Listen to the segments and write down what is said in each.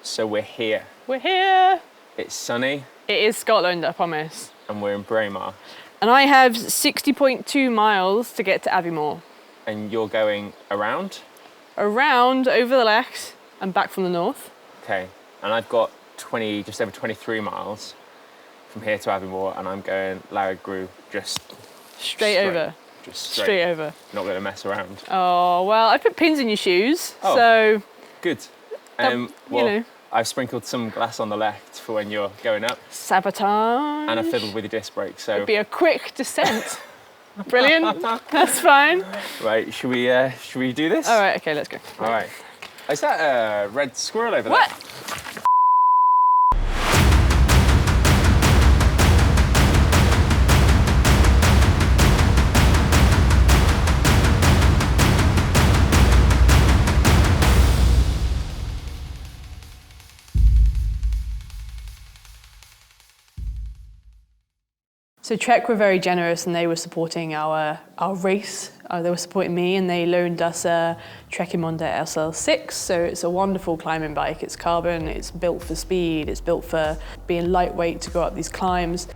So we're here. We're here. It's sunny. It is Scotland, I promise. And we're in Braemar. And I have 60.2 miles to get to Aviemore. And you're going around? Around, over the Lechs, and back from the north. Okay. And I've got just over 23 miles from here to Aviemore, and I'm going Larragru just straight over. Just straight over. Not going to mess around. Oh, well, I put pins in your shoes, oh, so... Good. Well, you know. I've sprinkled some glass on the left for when you're going up. Sabotage. And I fiddled with your disc brake, so... It'd be a quick descent. Brilliant. That's fine. Right, should we do this? All right, okay, let's go. All right. Is that a red squirrel over there? What? So Trek were very generous and they were supporting our race. They were supporting me and they loaned us a Trekimonde SL6. So it's a wonderful climbing bike. It's carbon, it's built for speed, it's built for being lightweight to go up these climbs.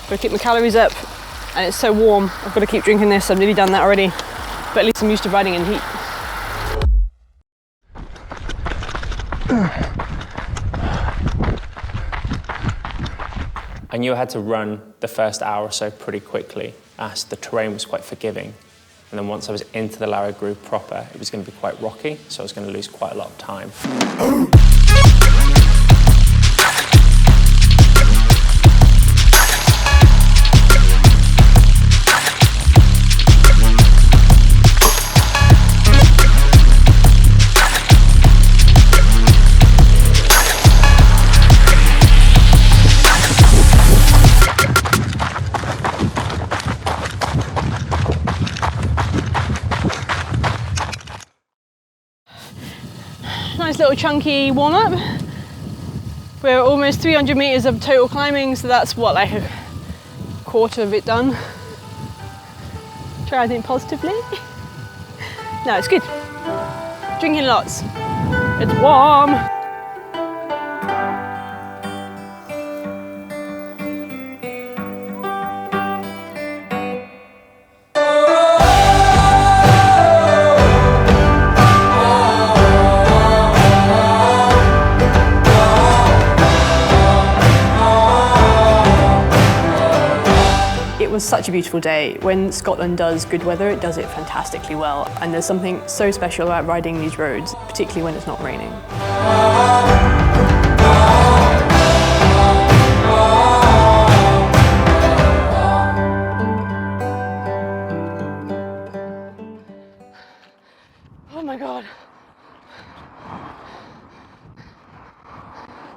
Gotta keep my calories up, and it's so warm. I've got to keep drinking this. I've nearly done that already, but at least I'm used to riding in heat. I knew I had to run the first hour or so pretty quickly, as the terrain was quite forgiving. And then once I was into the Larragru proper, it was going to be quite rocky, so I was going to lose quite a lot of time. Nice little chunky warm-up. We're almost 300 meters of total climbing, so that's what, like a quarter of it done. Try to think positively. No, it's good. Drinking lots. It's warm. It was such a beautiful day. When Scotland does good weather, it does it fantastically well. And there's something so special about riding these roads, particularly when it's not raining. Oh my God.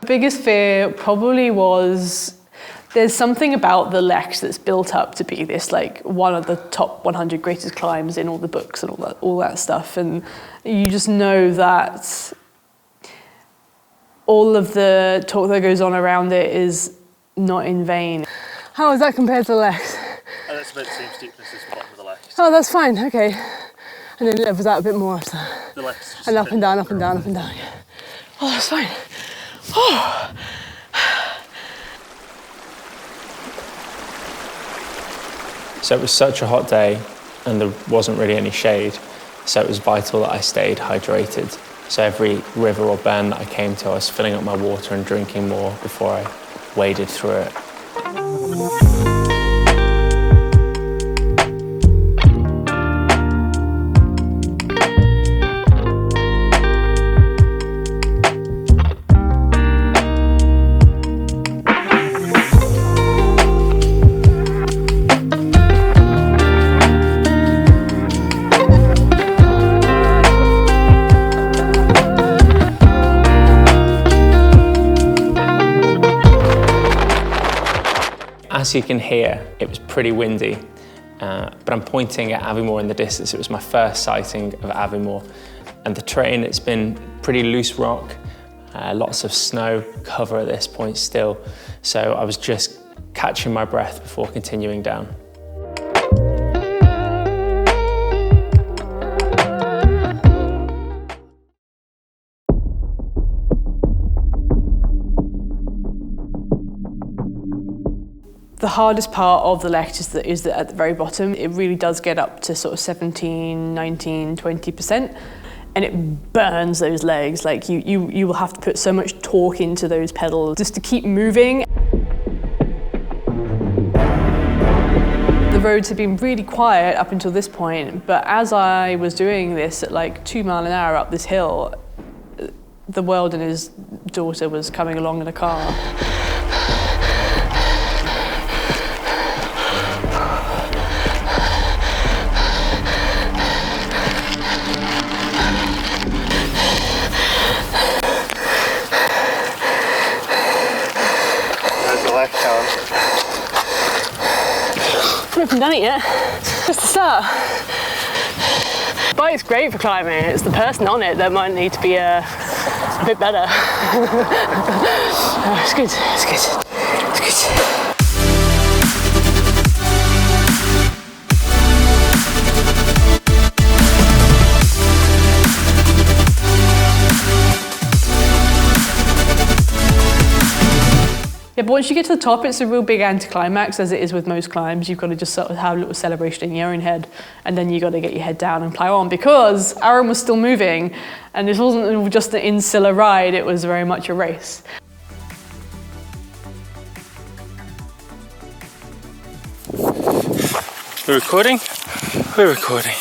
The biggest fear probably was there's something about the Lechs that's built up to be this, like, one of the top 100 greatest climbs in all the books and all that stuff. And you just know that all of the talk that goes on around it is not in vain. How is that compared to the Lechs? That's about the same steepness as the bottom of the Lechs. Oh, that's fine, okay. And then it levels out a bit more after that. The Lechs just and up and down, up and down, up and down. Yeah. Oh, that's fine. Oh. So it was such a hot day and there wasn't really any shade, so it was vital that I stayed hydrated. So every river or burn that I came to, I was filling up my water and drinking more before I waded through it. As you can hear, it was pretty windy, but I'm pointing at Aviemore in the distance. It was my first sighting of Aviemore, and the terrain, it's been pretty loose rock, lots of snow cover at this point still, so I was just catching my breath before continuing down. The hardest part of the lekt is that at the very bottom, it really does get up to sort of 17, 19, 20%, and it burns those legs. Like you will have to put so much torque into those pedals just to keep moving. The roads have been really quiet up until this point, but as I was doing this at like 2 miles an hour up this hill, the world and his daughter was coming along in a car. I haven't done it yet. Just the start. The bike's great for climbing. It's the person on it that might need to be a bit better. Oh, it's good. It's good. It's good. Yeah, but once you get to the top, it's a real big anticlimax, as it is with most climbs. You've got to just sort of have a little celebration in your own head, and then you've got to get your head down and plow on, because Aaron was still moving, and this wasn't just an insular ride, it was very much a race. We're recording? We're recording.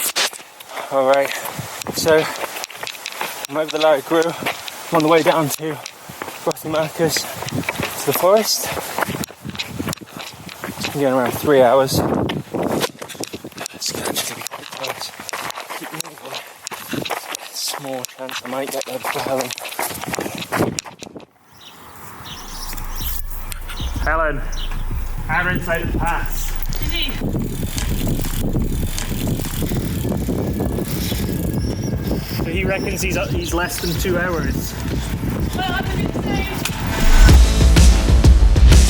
All right, so I'm over the Larry Grew. I'm on the way down to Rothy Marcus to the forest. It's been going around 3 hours. It's actually quite close. Keep moving. Small chance I might get there before Helen. Helen, Aaron's inside the pass. Is he? So he reckons he's less than 2 hours. Well, I'm going to say.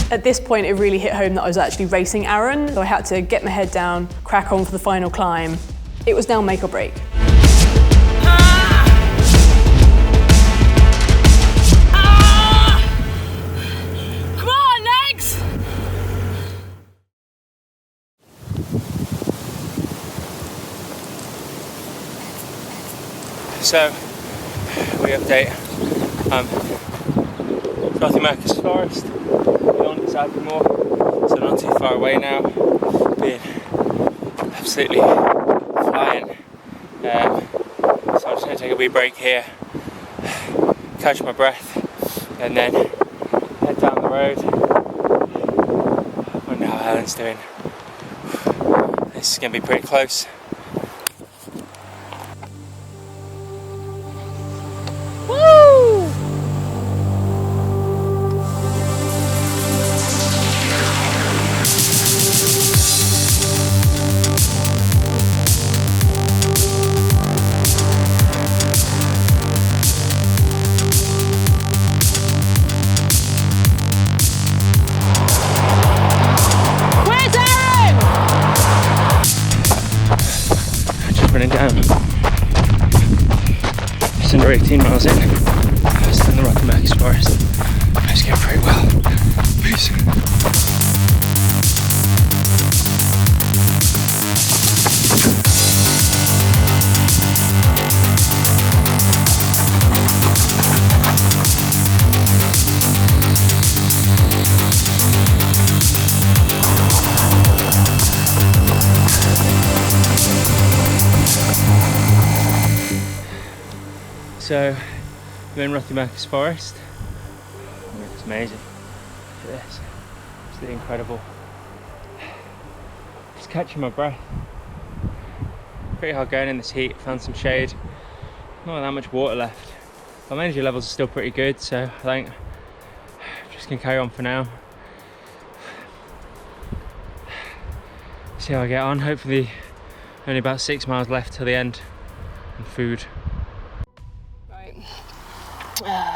At this point, it really hit home that I was actually racing Aaron, so I had to get my head down, crack on for the final climb. It was now make or break. Come on, legs! So, we update Rothy Marcus Forest, beyond Tiso Aviemore, so not too far away now, being absolutely flying. So I'm just going to take a wee break here, catch my breath, and then head down the road. I wonder how Helen's doing. This is going to be pretty close. Running down. Just under 18 miles in. I was in the Rothy Marcus Forest. I was going pretty well. Peace. So, we're in Rothy Marcus Forest. It's amazing. Look at this. It's incredible. Just catching my breath. Pretty hard going in this heat. Found some shade. Not that much water left. My energy levels are still pretty good, so I think I'm just gonna carry on for now. See how I get on. Hopefully, only about 6 miles left till the end, and food. Right.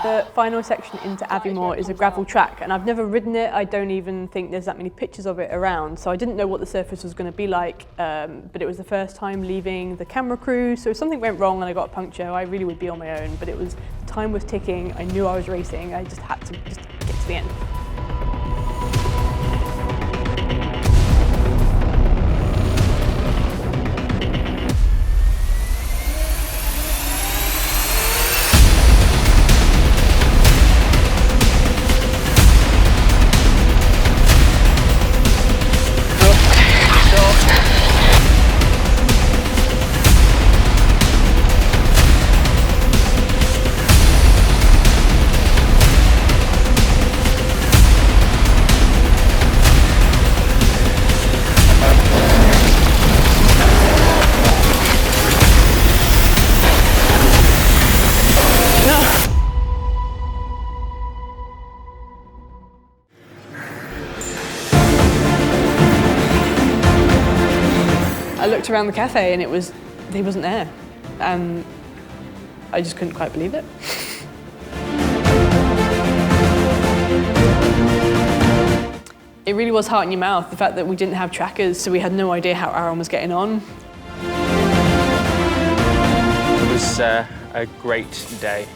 The final section into Aviemore is a gravel track, and I've never ridden it. I don't even think there's that many pictures of it around, so I didn't know what the surface was going to be like, but it was the first time leaving the camera crew, so if something went wrong and I got a puncture, I really would be on my own, but the time was ticking, I knew I was racing, I just had to get to the end. I looked around the cafe and he wasn't there. And I just couldn't quite believe it. It really was heart in your mouth, the fact that we didn't have trackers, so we had no idea how Aaron was getting on. It was a great day.